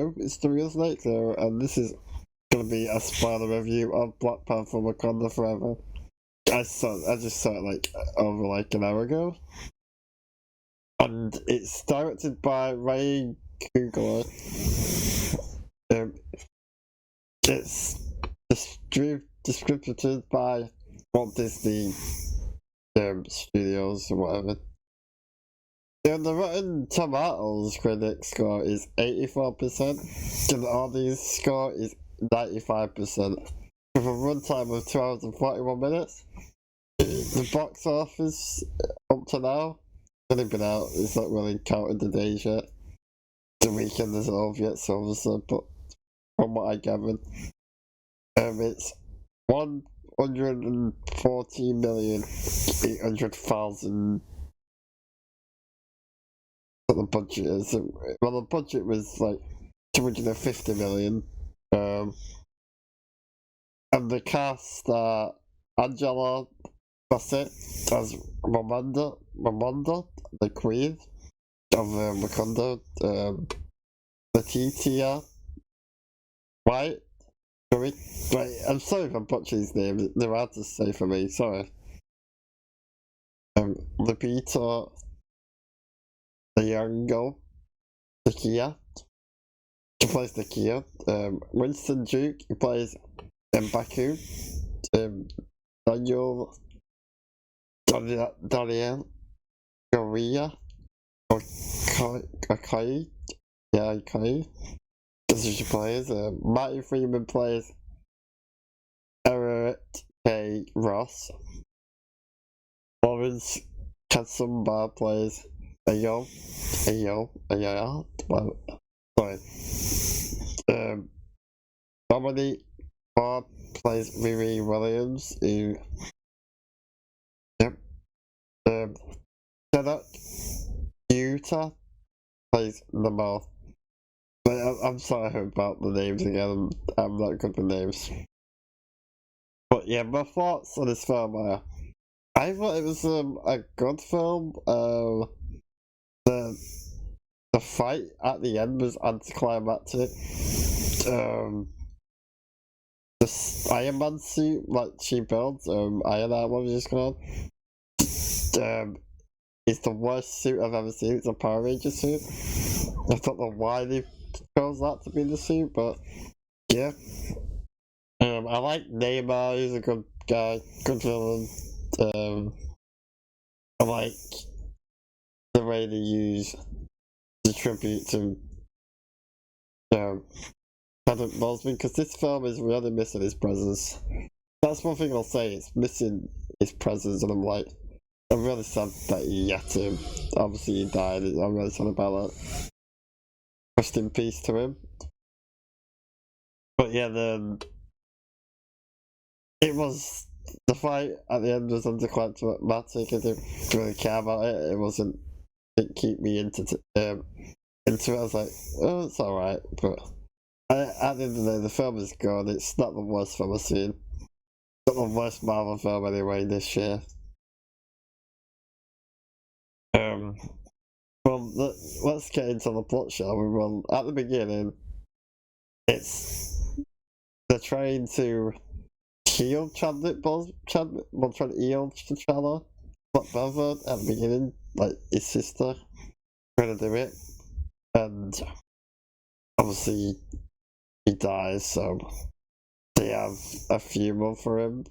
Hello, it's the Real Snake here, and this is gonna be a spoiler review of Black Panther Wakanda Forever. I just saw it over an hour ago. And it's directed by Ryan Coogler. It's distributed by Walt Disney Studios or whatever. And the Rotten Tomatoes critic score is 84%, and the audience score is 95%. With a runtime of 2 hours and 41 minutes. The box office up to now, it's only been out, it's not really counted the days yet. The weekend isn't over yet, so obviously, but from what I gathered, it's 114,800,000. What the budget is. Well, the budget was like 250 million. And the cast are Angela Bassett as Ramonda, the Queen of Wakanda. Letitia White. Right, I'm sorry if I'm butchering these names. They're hard to say for me. Sorry. Lupita Nyong'o, Nakia. He plays Nakia. Winston Duke, he plays M'Baku. Daniel Goria. Akai. Yeah, Akai. That's who she plays. Marty Freeman plays Eric K. Ross. Lawrence Kasumba plays Ayo. Sorry. Dominic Barr plays Riri Williams. Chadwick Utah plays Lamar. I'm sorry about the names again. I'm not good with names. But yeah, my thoughts on this film are: I thought it was a good film. The fight at the end was anticlimactic. The Iron Man suit, like she built, Iron Man, what was it called? It's the worst suit I've ever seen. It's a Power Ranger suit. I don't know why they chose that to be the suit, but yeah. I like Neymar, he's a good guy, good villain. I like the way they use the tribute to Chadwick Baseman, because this film is really missing his presence. That's one thing I'll say, it's missing his presence, and I'm really sad that he had to. Obviously he died, I'm really sad about that. Rest in peace to him. But yeah, the fight at the end was anticlimactic. I didn't really care about it. It didn't keep me into it. I was like, oh, it's alright. But at the end of the day, the film is good. It's not the worst film I've seen. It's not the worst Marvel film anyway this year. Well, let's get into the plot, shall we? Well, at the beginning, they're trying to heal Chadwick trying to heal T'Challa. Black Panther at the beginning, like his sister, trying to do it, and obviously he dies, so they have a funeral for him,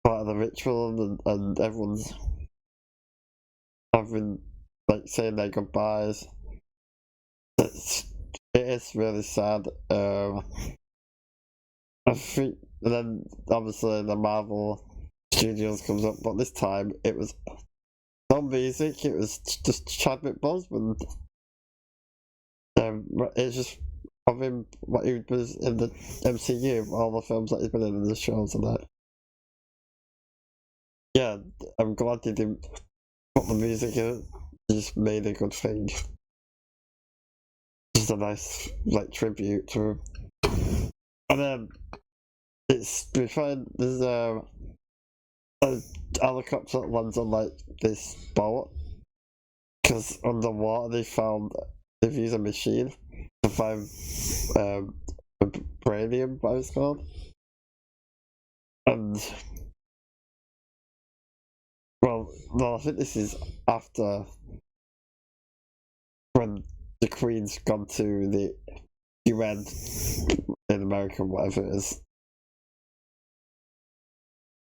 part of the ritual, and everyone's having saying their goodbyes. It is really sad. I think, and then obviously the Marvel Studios comes up, but this time it was no music, it was just Chadwick Boseman. It's just of him, what he was in the MCU, all the films that he's been in the shows and that. Yeah, I'm glad he didn't put the music in it, he just made a good thing. Just a nice, tribute to him. And then, we find there's a helicopter that lands on this boat, because underwater they've used a machine vibranium, what it's called. And well, no, I think this is after when the Queen's gone to the UN in America, whatever it is,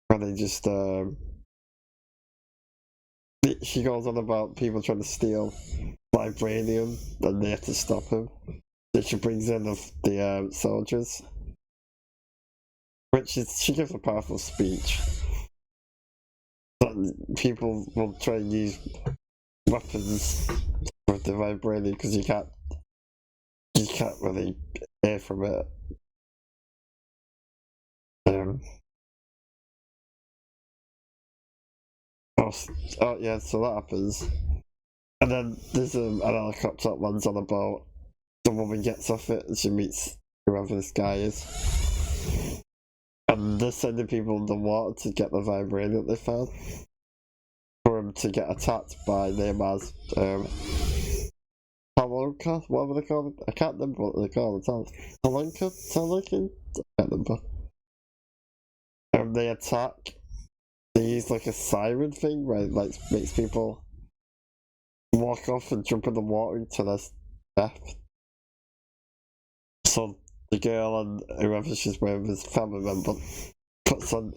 and they just she goes on about people trying to steal vibranium and they have to stop him. Then she brings in the soldiers, which is she gives a powerful speech. But people will try and use weapons with the vibranium because you can't really hear from it. Oh yeah, so that happens. And then there's an helicopter that lands on a boat. The woman gets off it and she meets whoever this guy is. And they're sending people in the water to get the vibranium they found. For him to get attacked by Neymar's Talonka? Whatever they call it. I can't remember what they call it. Talonka? I can't remember. They attack. They use like a siren thing where it like makes people walk off and jump in the water into their death. So the girl and whoever she's with, his family member, puts on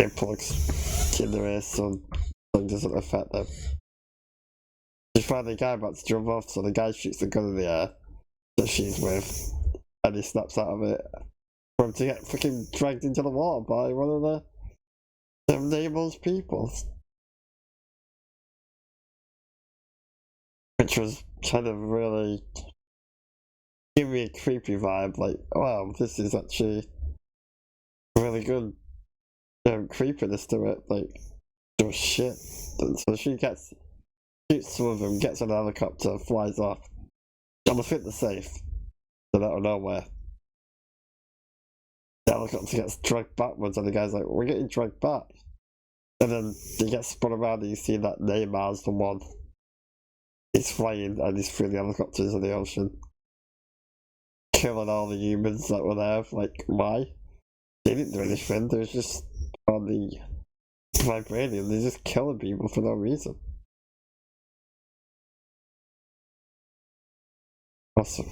earplugs in their ears so it doesn't affect them. She finds the guy about to jump off, so the guy shoots the gun in the air that she's with, and he snaps out of it. For him to get fucking dragged into the water by one of them Nemo's people. Which was kind of really give me a creepy vibe, like, wow, this is actually really good creepiness to it, like, oh shit. And so she shoots some of them, gets on a helicopter, flies off. And I think they're safe. They're out of nowhere. The helicopter gets dragged backwards, and the guy's like, we're getting dragged back. And then they get spun around, and you see that Neymar's the one. He's flying, and he's through the helicopters in the ocean. Killing all the humans that were there, like, why? They didn't do anything, they was just on the vibranium, they're just killing people for no reason. Awesome.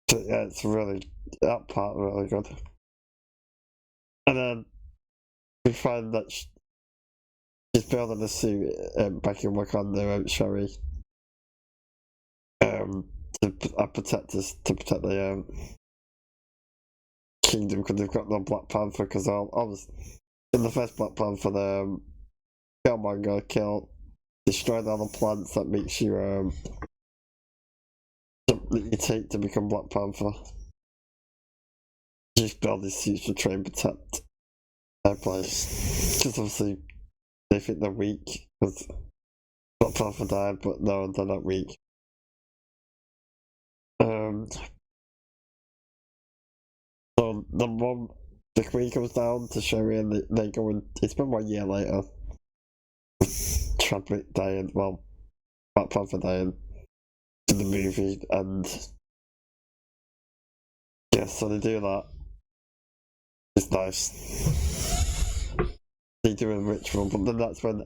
So, yeah, it's really, that part really good. And then we find that she's building a suit back in Wakanda, Sherry. To protect the kingdom because they've got no Black Panther because in the first Black Panther the Killmonger destroyed all the plants that makes you that you take to become Black Panther. Just build these suits to try and protect their place because obviously they think they're weak because Black Panther died, but no, they're not weak. So the Queen comes down to Sherry and they go and it's been 1 year later. Chadwick dying, well, Black Panther dying in the movie, and yeah, so they do that. It's nice. They do a ritual, but then that's when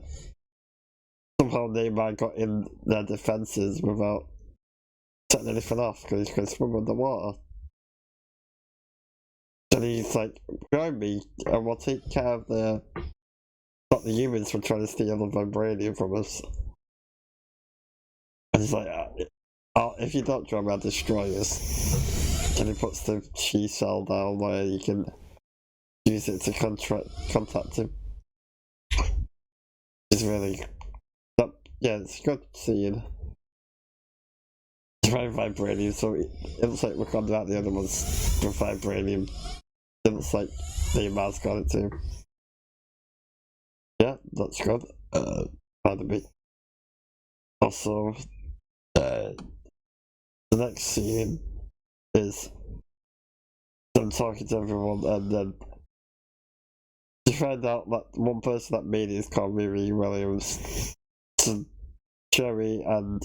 somehow Neymar got in their defences without setting anything off because he can swim underwater. And he's like, join me and we'll take care of not the humans for trying to steal the vibranium from us. And he's like, if you don't join me, I'll destroy us. And he puts the chi cell down where you can use it to contact him. It's really, yeah, it's a good scene. It's very vibranium, so it looks like Wakanda out the other ones with vibranium. It looks like Neymar's got it too. Yeah, that's good. Pardon me. Also, the next scene is them talking to everyone, and then you find out that one person that made it is called Riri Williams. So Cherry and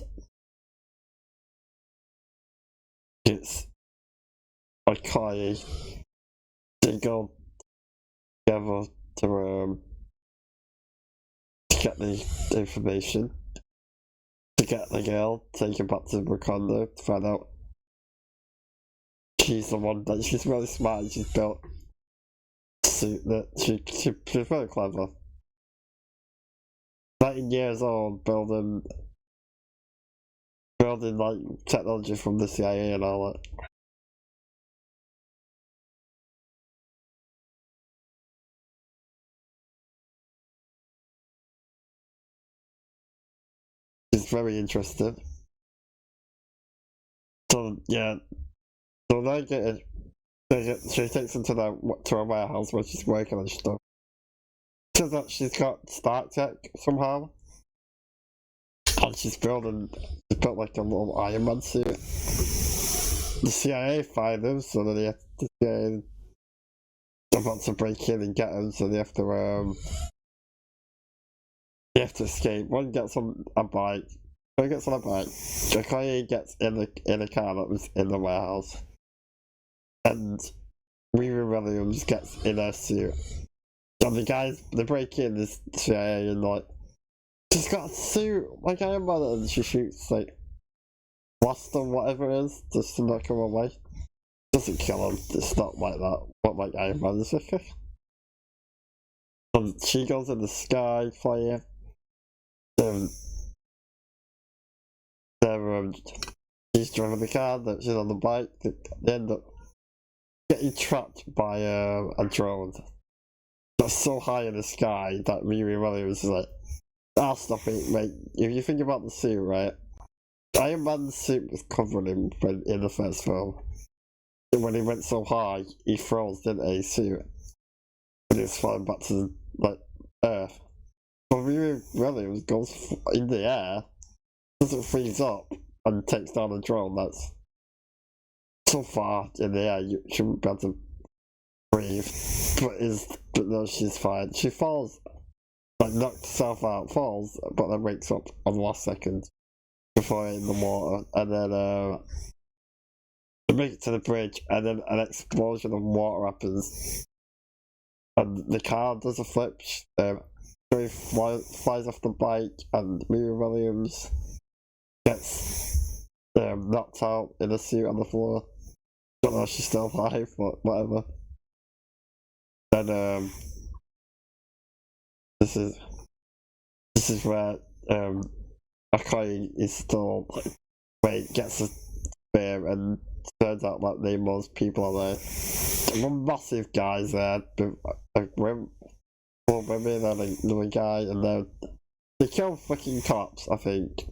it's Akai. They go together to get the information, to get the girl, take her back to Wakanda to find out she's the one that she's really smart and she's built a suit that she's very clever. 19 years old, building like technology from the CIA and all that. She's very interested. So yeah, so she takes them to a warehouse where she's working on stuff. Turns out she's got Stark tech somehow. And she's built like a little Iron Man suit. The CIA find them, so then the CIA about to break in and get him, so they have to escape. One gets on a bike. Okoye gets in a car that was in the warehouse. And Riri Williams gets in her suit. And the guys, they break in this CIA and like, she's got a suit like Iron Man, and she shoots like blast or whatever it is just to knock him away. Doesn't kill him, it's not like that, but like Iron Man is okay. And she goes in the sky flying. She's driving the car, that she's on the bike, they end up getting trapped by a drone that's so high in the sky that Riri Williams is like, I'll stop it, mate. If you think about the suit, right? Iron Man's suit was covering him in the first film. And when he went so high, he froze, didn't he, suit? And he was flying back to, like, Earth. But Riri Williams goes in the air, doesn't freeze up, and takes down a drone that's so far in the air you shouldn't be able to breathe. But no, she's fine. She falls, like knocks herself out, falls, but then wakes up on the last second before hitting the water, and then they make it to the bridge, and then an explosion of water happens, and the car does a flip. He flies off the bike, and Riri Williams gets knocked out in a suit on the floor. Don't know if she's still alive, but whatever. And this is where Akai is still like, where he gets a spear, and turns out like Nemo's people are there. One massive guys there, like women and another guy, and they kill fucking cops, I think.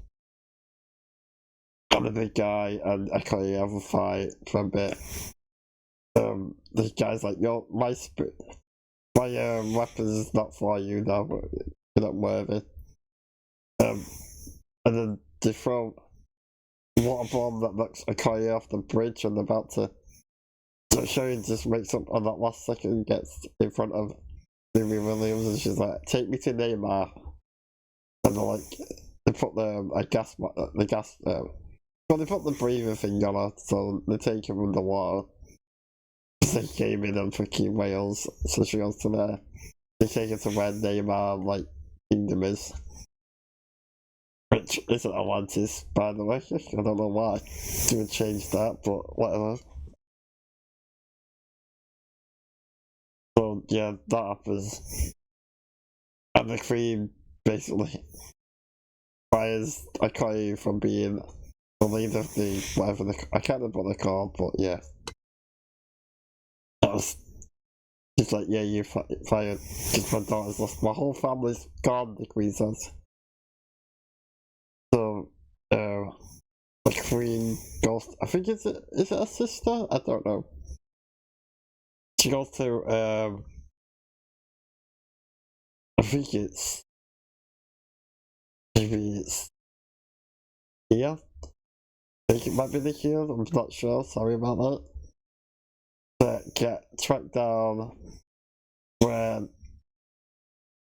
And the big guy and Akai have a fight for a bit. The guy's like, yo, my weapon is not for you now, but you're not worthy. And then they throw a water bomb that knocks Akai off the bridge, and they're about to. So Sharon just wakes up on that last second, gets in front of Riri Williams, and she's like, take me to Neymar. And they're like, they put they put the breathing thing on her, so they take him underwater. They came in on fucking Wales, so she goes to there. They take her to where Neymar, like, kingdom is. Which isn't Atlantis, by the way. I don't know why. They would change that, but whatever. So, yeah, that happens. And the Queen basically fires Akai from being the leader of the whatever I can't remember what they're called, but yeah. She's like, yeah, you fired because my daughter's lost. My whole family's gone, the Queen says. So, the Queen goes, I think is it a sister? I don't know. She goes to, I think maybe it's here. I think it might be the here, I'm not sure, sorry about that. But get tracked down where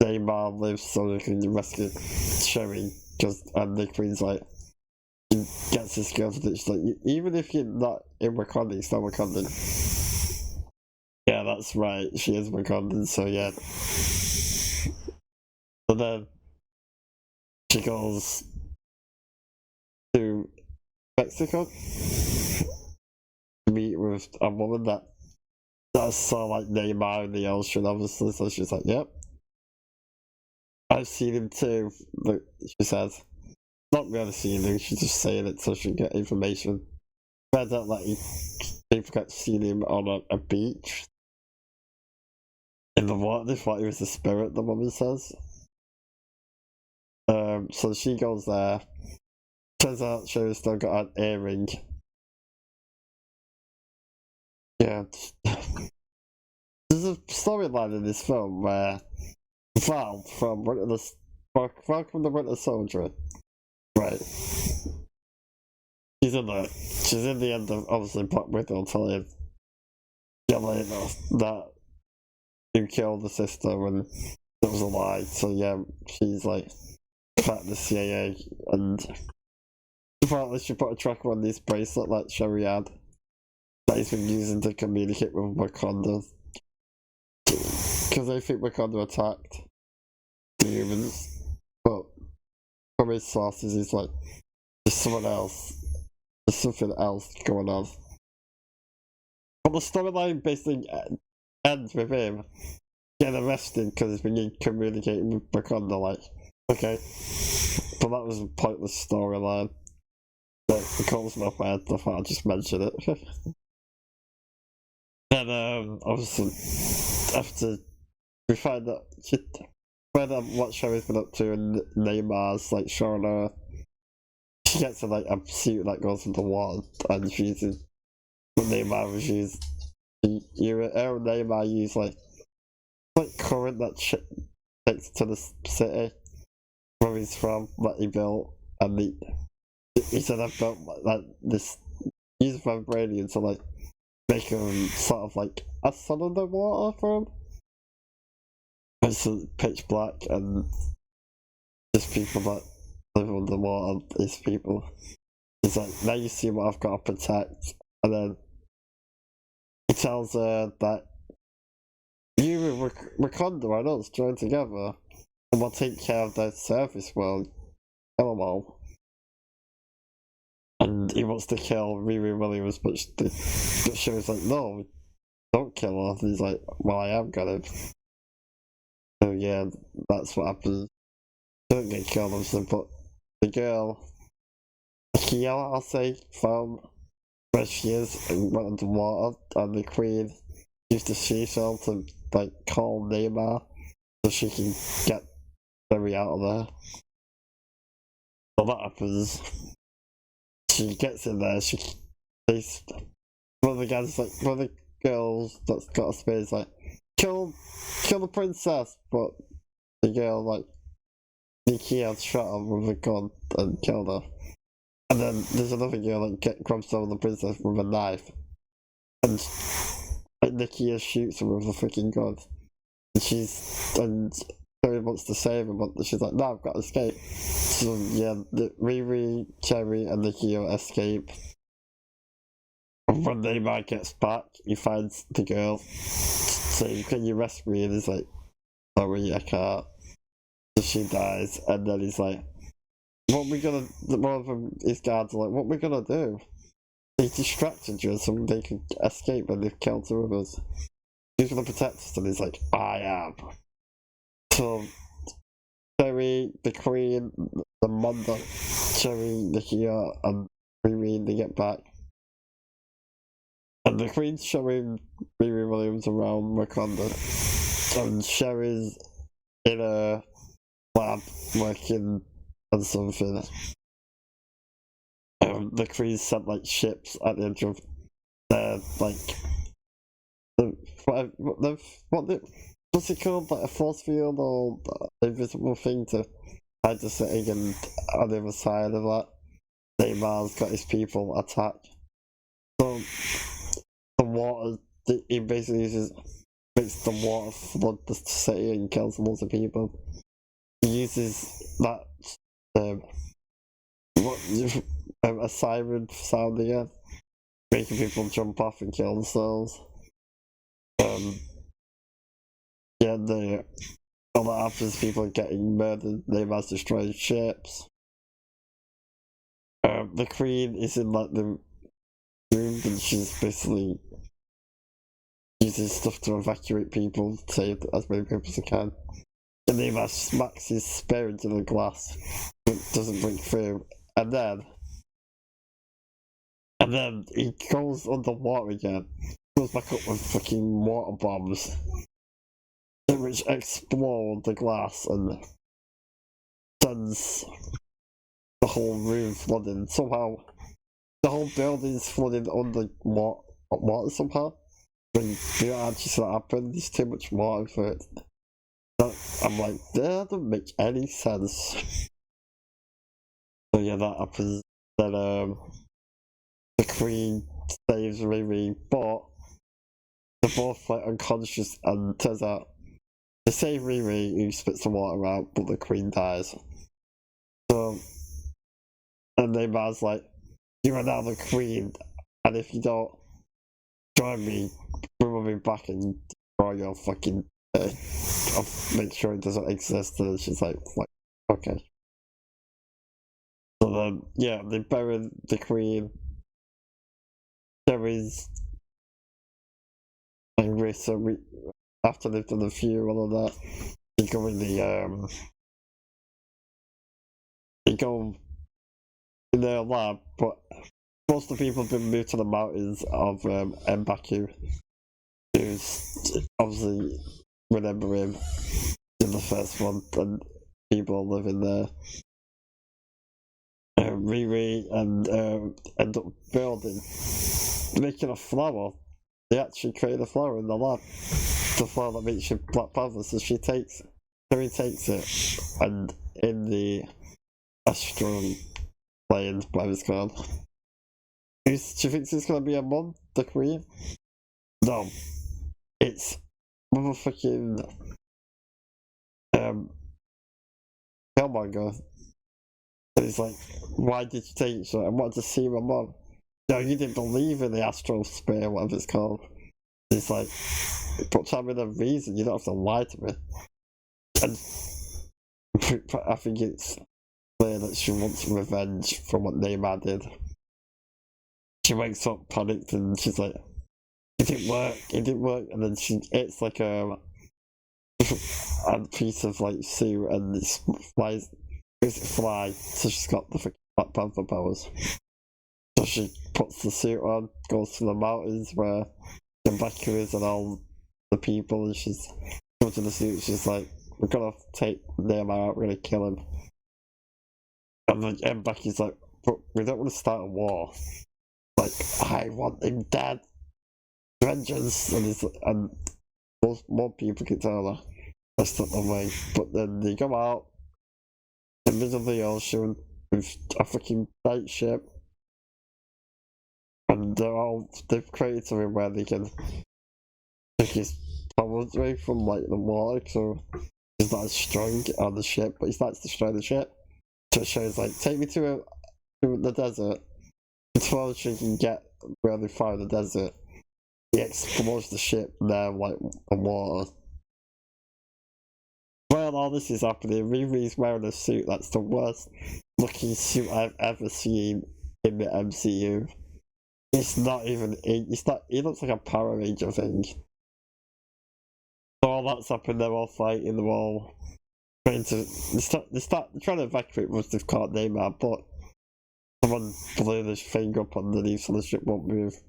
Neymar lives so they can rescue Sherry, and the Queen's like, gets his girl to do. She's like, even if you're not in Wakanda, you're still Wakandan. Yeah, that's right. She is Wakandan, so yeah. And then she goes to Mexico to meet with a woman that saw like Neymar in the ocean, obviously. So she's like, "Yep, I've seen him too." But she says, "Not really seen him. She's just saying it so she can get information." Turns out like people kept seeing him on a beach in the water. They thought he was a spirit. The woman says. So she goes there. Turns out she's still got an earring. Yeah. There's a storyline in this film where Val from the Winter Soldier, right? She's in the end of obviously Black Widow telling Yelena that you killed the sister when it was a lie. So yeah, she's like at the CIA, and apparently she put a tracker on this bracelet like Sherry had that he's been using to communicate with Wakanda. Because I think Wakanda attacked the humans, but from his sources, he's like, there's something else going on. But the storyline basically ends with him getting arrested because he's been communicating with Wakanda, like, okay. But that was a pointless storyline. But it comes to my head, I thought I'd just mention it. Then, obviously, after we find out what Sherry's been up to, and Neymar's like showing her, she gets a suit that goes into water, and she's in what Neymar was used. Neymar used like current that takes to the city where he's from, that he built, and he said I built like this, use vibranium to like make him sort of like a sun underwater for him. It's pitch black, and there's people that live underwater. These people. He's like, now you see what I've got to protect, and then he tells her that you and Wakanda and us join together, and we'll take care of their surface world. Kill them all. And he wants to kill Riri Williams, but she was like, no, don't kill her. And he's like, well, I am gonna. So yeah, that's what happens. Don't get killed, obviously, but the girl, Kiela, I'll say, found where she is and went underwater, and the queen used the seashell to like call Neymar so she can get Barry out of there. So that happens. She gets in there, one of the guys, like, one of the girls that's got a spear is like, kill the princess, but the girl, like, Nikia shot her with a gun and killed her. And then there's another girl that grabs over the princess with a knife, and like, Nikia shoots her with a freaking gun. And Cherry wants to save her, but she's like, no, I've got to escape. So yeah, Riri, Cherry, and Nikia escape. And when Neymar gets back, he finds the girl saying, can you rescue me? And he's like, sorry, I can't. So she dies, and then he's like, what are we gonna, one of them, his guards are like, what are we gonna do? They distracted you so they could escape, and they've killed two of us. Who's gonna protect us? And he's like, I am. So Cherry, the Queen, the Manda, Cherry, Nikia, and Riri, they get back. And the Queen's showing Riri Williams around Wakanda. And Sherry's in a lab working on something. The Queen sent like ships at the edge of their like what's it called? Like a force field or invisible thing to hide the city, and on the other side of that, Neymar's got his people attack. So the water, he basically makes the water flood the city and kills lots of people. He uses that a siren sound again, making people jump off and kill themselves. Yeah, all that happens, people are getting murdered, Neymar's destroying ships. The Queen is in like the room and she's basically using stuff to evacuate people, to save as many people as they can. And Neymar smacks his spear into the glass, but doesn't break through. And then he goes underwater again, goes back up with fucking water bombs, which explode the glass and sends the whole room flooding. Somehow, the whole building's flooding under water somehow. When you don't actually see that happen, there's too much water for it. I'm like, that doesn't make any sense. So yeah, that happens. Then the Queen saves Riri, but they're both like unconscious, and turns out they save Riri, who spits the water out, but the Queen dies. So, and Neymar's like, you are now the Queen, and if you don't join me, we will be back and destroy your fucking I'll make sure it doesn't exist. And she's like, okay. So then, yeah, they bury the Queen. Jerry's angry, so after they've done the funeral and that, they go in they go in their lab, but most of the people have been moved to the mountains of M'Baku, who's obviously remember him in the first one, and people are living there. Riri and end up building, making a flower. They actually create a flower in the lab, the flower that makes you Black Panther. So Terry takes it, and in the astral plane, whatever it's called. She thinks it's gonna be a mum, the Queen. No, it's motherfucking Killmonger. And he's like, why did you take it? I wanted to see my mum. No, you didn't believe in the astral spear, whatever it's called. He's like, but tell me the reason, you don't have to lie to me. And I think it's clear that she wants revenge for what Neymar did. She wakes up panicked and she's like, it didn't work, and then it's like a piece of like suit and it flies, so she's got the Black Panther powers. So she puts the suit on, goes to the mountains where M'Baku is and all the people, and she's goes to the suit, she's like, we're gonna take Neymar out, we're gonna kill him. And then M'Baku's like, but we don't want to start a war. Like, I want him dead. Vengeance, and more people can tell her that's not the way. But then they go out in the middle of the ocean with a fucking night ship, and they've created something where they can take his powers away from like the water, so he's not as strong on the ship, but he starts to destroy the ship. So it shows like, take me to the desert before she can get really far in the desert. He explodes the ship there, like, on water. While all this is happening, Riri's wearing a suit that's the worst looking suit I've ever seen in the MCU. It's not even, he looks like a Power Ranger thing. So all that's happened, they're all fighting, they're all trying to, they start trying to evacuate once they've caught Neymar, but someone blew this thing up underneath so the ship won't move.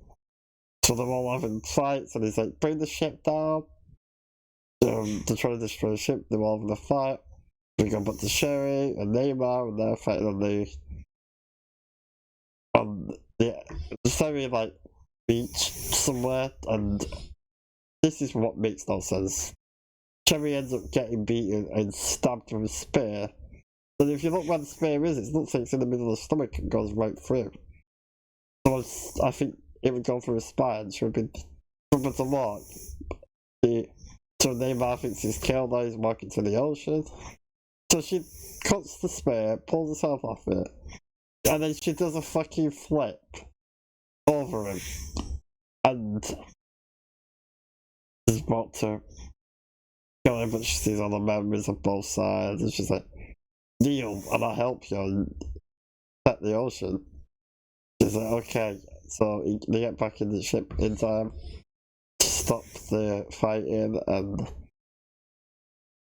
So they're all having fights, and he's like, bring the ship down. They're trying to destroy the ship, they're all having a fight. We go back to Sherry and Neymar, and they're fighting on the very, like, beach somewhere, and this is what makes no sense. Sherry ends up getting beaten and stabbed with a spear. And if you look where the spear is, it looks like it's in the middle of the stomach and goes right through. So I think it would go through his spine, she would have been trouble to walk. So Neymar thinks he's killed her, he's walking to the ocean. So she cuts the spear, pulls herself off it, And then she does a fucking flip over him. And she's about to kill him, but she sees all the memories of both sides, and she's like, kneel and I'll help you and set the ocean. She's like, okay. So they get back in the ship in time to stop the fighting, and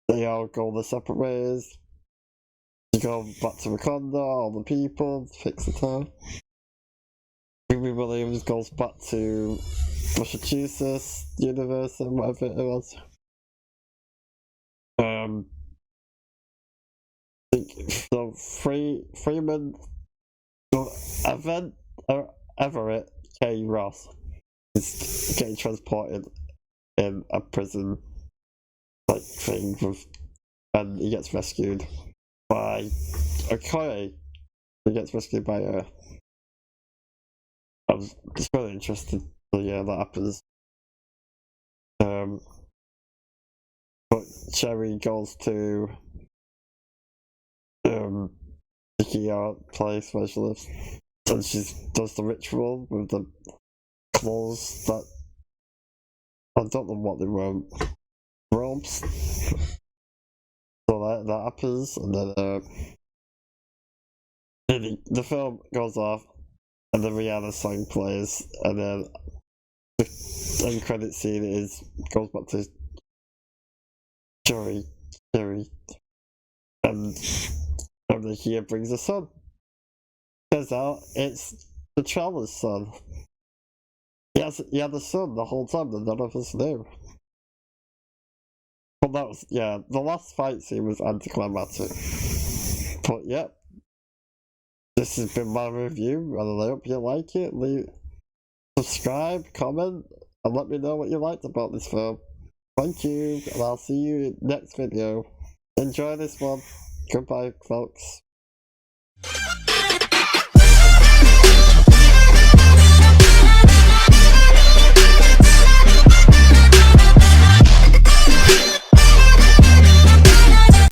they all go their separate ways. They go back to Wakanda, all the people, fix the town. Ruby Williams goes back to Massachusetts universe and whatever it was. So Freeman, Everett K. Ross is getting transported in a prison like thing with, and he gets rescued by Okoye. He gets rescued by her. I was just really interested. So yeah, that happens. But Cherry goes to the Kia place where she lives, and she does the ritual with the clothes that I don't know what they were, robes. So that happens, and then the film goes off, and the Rihanna song plays, and then the end credit scene goes back to Jerry, and the Kia brings a son. Turns out it's T'Challa's son. He had a son the whole time that none of us knew. But that was, yeah, the last fight scene was anticlimactic. But yep, this has been my review, and I hope you like it. Subscribe, comment, and let me know what you liked about this film. Thank you, and I'll see you in the next video. Enjoy this one. Goodbye, folks.